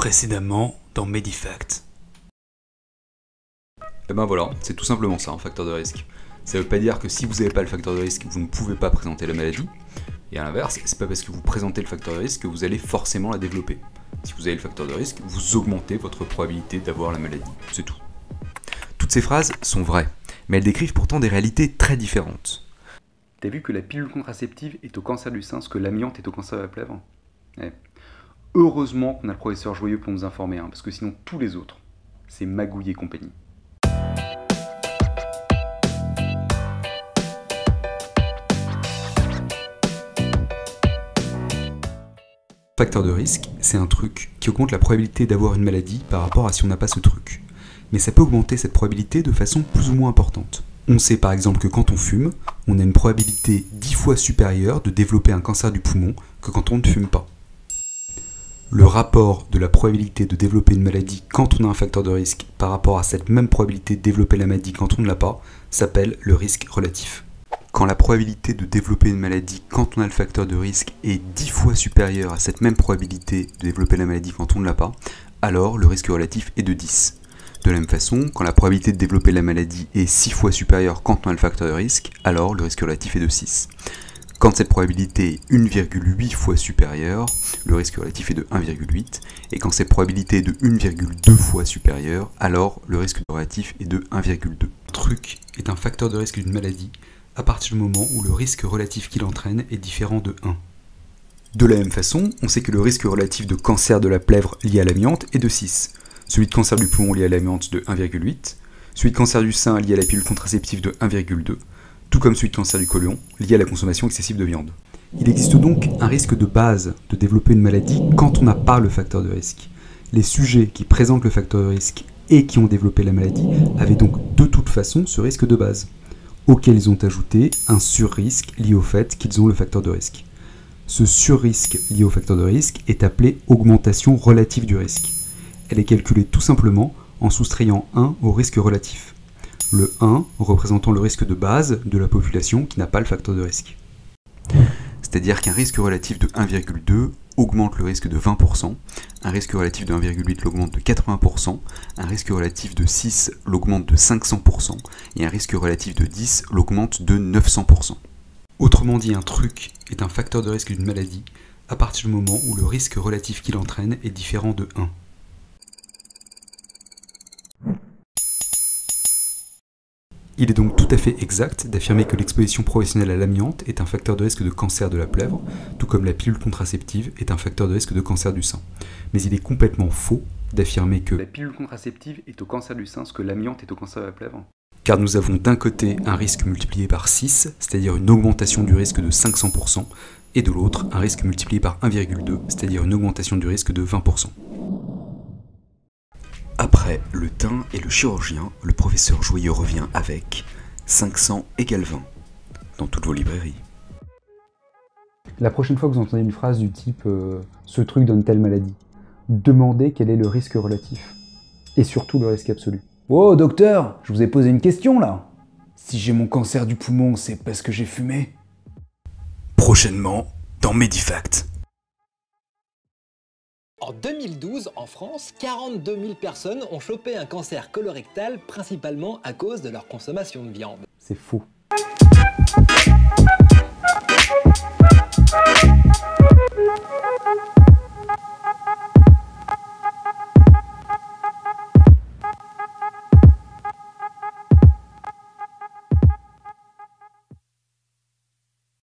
Précédemment dans Medifact. Et ben voilà, c'est tout simplement ça, un facteur de risque. Ça veut pas dire que si vous n'avez pas le facteur de risque, vous ne pouvez pas présenter la maladie. Et à l'inverse, c'est pas parce que vous présentez le facteur de risque que vous allez forcément la développer. Si vous avez le facteur de risque, vous augmentez votre probabilité d'avoir la maladie, c'est tout. Toutes ces phrases sont vraies, mais elles décrivent pourtant des réalités très différentes. T'as vu que la pilule contraceptive est au cancer du sein, ce que l'amiante est au cancer de la plèvre? Ouais. Heureusement qu'on a le professeur Joyeux pour nous informer, parce que sinon tous les autres, c'est magouille et compagnie. Facteur de risque, c'est un truc qui augmente la probabilité d'avoir une maladie par rapport à si on n'a pas ce truc. Mais ça peut augmenter cette probabilité de façon plus ou moins importante. On sait par exemple que quand on fume, on a une probabilité 10 fois supérieure de développer un cancer du poumon que quand on ne fume pas. Le rapport de la probabilité de développer une maladie quand on a un facteur de risque par rapport à cette même probabilité de développer la maladie quand on ne l'a pas s'appelle le risque relatif. Quand la probabilité de développer une maladie quand on a le facteur de risque est 10 fois supérieure à cette même probabilité de développer la maladie quand on ne l'a pas, alors le risque relatif est de 10. De la même façon, quand la probabilité de développer la maladie est 6 fois supérieure quand on a le facteur de risque, alors le risque relatif est de 6. Quand cette probabilité est 1,8 fois supérieure, le risque relatif est de 1,8. Et quand cette probabilité est de 1,2 fois supérieure, alors le risque relatif est de 1,2. Un truc est un facteur de risque d'une maladie à partir du moment où le risque relatif qu'il entraîne est différent de 1. De la même façon, on sait que le risque relatif de cancer de la plèvre lié à l'amiante est de 6, celui de cancer du poumon lié à l'amiante de 1,8, celui de cancer du sein lié à la pilule contraceptive de 1,2, tout comme celui de cancer du côlon lié à la consommation excessive de viande. Il existe donc un risque de base de développer une maladie quand on n'a pas le facteur de risque. Les sujets qui présentent le facteur de risque et qui ont développé la maladie avaient donc de toute façon ce risque de base, auquel ils ont ajouté un surrisque lié au fait qu'ils ont le facteur de risque. Ce surrisque lié au facteur de risque est appelé augmentation relative du risque. Elle est calculée tout simplement en soustrayant 1 au risque relatif. Le 1 représentant le risque de base de la population qui n'a pas le facteur de risque. C'est-à-dire qu'un risque relatif de 1,2 augmente le risque de 20%, un risque relatif de 1,8 l'augmente de 80%, un risque relatif de 6 l'augmente de 500%, et un risque relatif de 10 l'augmente de 900%. Autrement dit, un truc est un facteur de risque d'une maladie à partir du moment où le risque relatif qu'il entraîne est différent de 1. Il est donc tout à fait exact d'affirmer que l'exposition professionnelle à l'amiante est un facteur de risque de cancer de la plèvre, tout comme la pilule contraceptive est un facteur de risque de cancer du sein. Mais il est complètement faux d'affirmer que la pilule contraceptive est au cancer du sein, ce que l'amiante est au cancer de la plèvre. Car nous avons d'un côté un risque multiplié par 6, c'est-à-dire une augmentation du risque de 500%, et de l'autre un risque multiplié par 1,2, c'est-à-dire une augmentation du risque de 20%. Après le teint et le chirurgien, le professeur Joyeux revient avec 500 égale 20 dans toutes vos librairies. La prochaine fois que vous entendez une phrase du type ce truc donne telle maladie, demandez quel est le risque relatif et surtout le risque absolu. Oh docteur, je vous ai posé une question là. Si j'ai mon cancer du poumon, c'est parce que j'ai fumé? Prochainement dans Medifact. En 2012, en France, 42 000 personnes ont chopé un cancer colorectal, principalement à cause de leur consommation de viande. C'est faux.